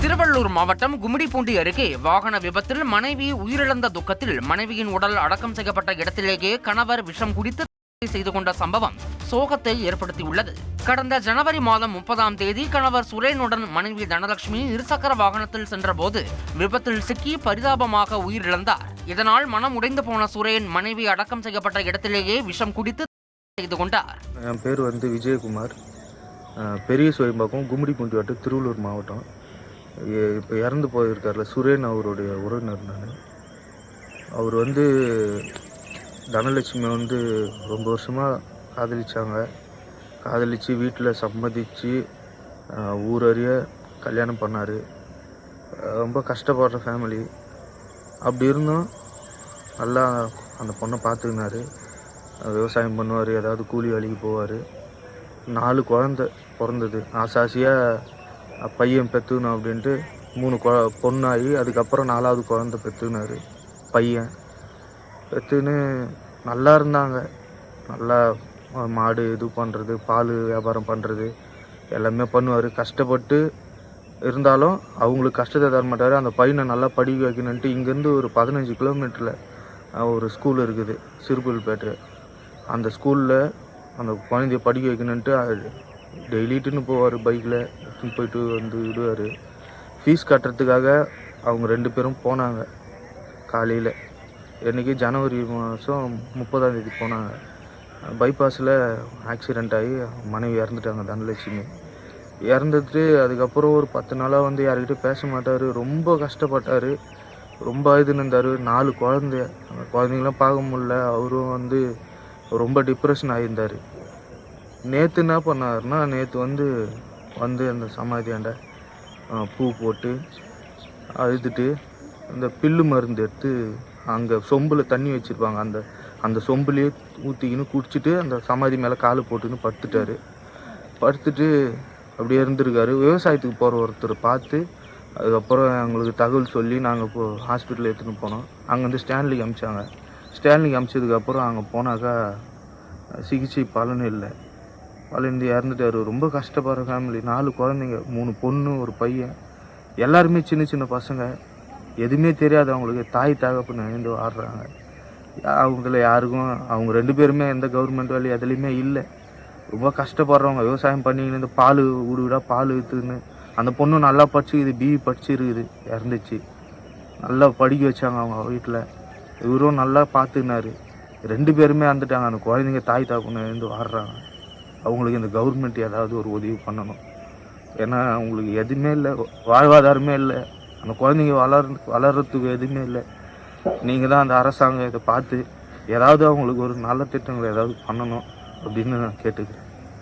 திருவள்ளூர் மாவட்டம் கும்மிடிப்பூண்டி அருகே வாகன விபத்தில் மனைவி உயிரிழந்த துக்கத்தில் மனைவியின் உடல் அடக்கம் செய்யப்பட்ட இடத்திலேயே கணவர் விஷம் குடித்து செய்து கொண்ட சம்பவம் சோகத்தை ஏற்படுத்தியுள்ளது. கடந்த ஜனவரி மாதம் 30ஆம் தேதி கணவர் சுரேனுடன் மனைவி தனலட்சுமி இருசக்கர வாகனத்தில் சென்றபோது விபத்தில் சிக்கி பரிதாபமாக உயிரிழந்தார். இதனால் மனம் உடைந்து போன சுரேன் மனைவி அடக்கம் செய்யப்பட்ட இடத்திலேயே விஷம் குடித்து செய்து கொண்டார். என் பேர் விஜயகுமார், பெரிய சோயம்பாக்கம், கும்மிடிப்பூண்டி வட்டம், திருவள்ளூர் மாவட்டம். இப்போ இறந்து போயிருக்கார்ல சுரேன், அவருடைய உறவினர் நான். அவர் தனலட்சுமி ரொம்ப வருஷமாக காதலிச்சாங்க. காதலித்து வீட்டில் சம்மதித்து ஊரறிய கல்யாணம் பண்ணார். ரொம்ப கஷ்டப்படுற ஃபேமிலி. அப்படி இருந்தும் நல்லா அந்த பொண்ணை பார்த்துக்கினார். விவசாயம் பண்ணுவார், ஏதாவது கூலி வேலைக்கு போவார். 4 குழந்தை பிறந்தது. ஆசாசியாக பையன் பெற்றுக்கணும் அப்படின்ட்டு 3 பொண்ணாகி அதுக்கப்புறம் 4வது குழந்தை பெற்றுக்கினார். பையன் பெற்றுன்னு நல்லா இருந்தாங்க. நல்லா மாடு இது பண்ணுறது, பால் வியாபாரம் பண்ணுறது எல்லாமே பண்ணுவார். கஷ்டப்பட்டு இருந்தாலும் அவங்களுக்கு கஷ்டத்தை தர மாட்டார். அந்த பையனை நல்லா படிக்க வைக்கணுன்ட்டு இங்கேருந்து ஒரு 15 கிலோமீட்டரில் ஒரு ஸ்கூல் இருக்குது, சிறுபுல்பேட்டை. அந்த ஸ்கூலில் அந்த குழந்தைய படிக்க வைக்கணுன்ட்டு டெய்லிட்டுன்னு போவார். பைக்கில் போயிட்டு விடுவார். ஃபீஸ் கட்டுறதுக்காக அவங்க 2 பேரும் போனாங்க. காலையில் என்றைக்கு ஜனவரி மாதம் 30ஆம் தேதி போனாங்க. பைபாஸில் ஆக்சிடெண்ட் ஆகி மனைவி இறந்துட்டாங்க. தனலட்சுமி இறந்துட்டு அதுக்கப்புறம் ஒரு 10 நாளாக யார்கிட்டையும் பேச மாட்டார். ரொம்ப கஷ்டப்பட்டார். ரொம்ப இதுன்னு இருந்தார். 4 குழந்தை. அந்த குழந்தைங்களாம் பார்க்க முடியல. அவரும் ரொம்ப டிப்ரெஷன் ஆகியிருந்தார். நேற்று என்ன பண்ணாருன்னா, நேற்று அந்த சமாதியாண்ட பூ போட்டு அழுதுட்டு அந்த பில்லு மருந்து எடுத்து அங்கே சொம்பில் தண்ணி வச்சுருப்பாங்க, அந்த சொம்புலேயே ஊற்றிக்கின்னு குடிச்சிட்டு அந்த சமாதி மேலே காலை போட்டுன்னு படுத்துட்டார். படுத்துட்டு அப்படியே இருந்திருக்காரு. விவசாயத்துக்கு போகிற ஒருத்தர் பார்த்து அதுக்கப்புறம் எங்களுக்கு தகவல் சொல்லி நாங்கள் ஹாஸ்பிட்டலில் எடுத்துகிட்டு போனோம். அங்கே ஸ்டான்லிக்கு அமிச்சாங்க. ஸ்டான்லிக்கு அமிச்சதுக்கப்புறம் அங்கே போனாக்கா சிகிச்சை பலன் இல்லை. பலன் இறந்துட்டார். ரொம்ப கஷ்டப்படுற ஃபேமிலி. 4 குழந்தைங்க, 3 பொண்ணு, ஒரு பையன். எல்லாருமே சின்ன சின்ன பசங்க. எதுவுமே தெரியாது அவங்களுக்கு. தாய் தகப்பன்னு ஆடுறாங்க. அவங்கள யாருக்கும் அவங்க 2 பேருமே எந்த கவர்மெண்ட் வேலையும் எதுலேயுமே இல்லை. ரொம்ப கஷ்டப்படுறவங்க. விவசாயம் பண்ணிக்கின்னு பால் வீடாக பால் விற்றுன்னு. அந்த பொண்ணு நல்லா படிச்சுக்குது, பிஇ படிச்சிருக்குது. இறந்துச்சு. நல்லா படிக்க வச்சாங்க அவங்க வீட்டில். இவரும் நல்லா பார்த்துக்கினாரு. 2 பேருமே இறந்துட்டாங்க. அந்த குழந்தைங்க தாய் தகப்பன்னு ஆடுறாங்க. அவங்களுக்கு இந்த கவர்மெண்ட் ஏதாவது ஒரு உதவி பண்ணணும். ஏன்னா அவங்களுக்கு எதுவுமே இல்லை, வாழ்வாதாரமே இல்லை. அந்த குழந்தைங்க வளர்கிறதுக்கு எதுவுமே இல்லை. நீங்கள் தான் அந்த அரசாங்கம் இதை பார்த்து ஏதாவது அவங்களுக்கு ஒரு நல்ல திட்டங்களை ஏதாவது பண்ணணும் அப்படின்னு நான் கேட்டுக்கிறேன்.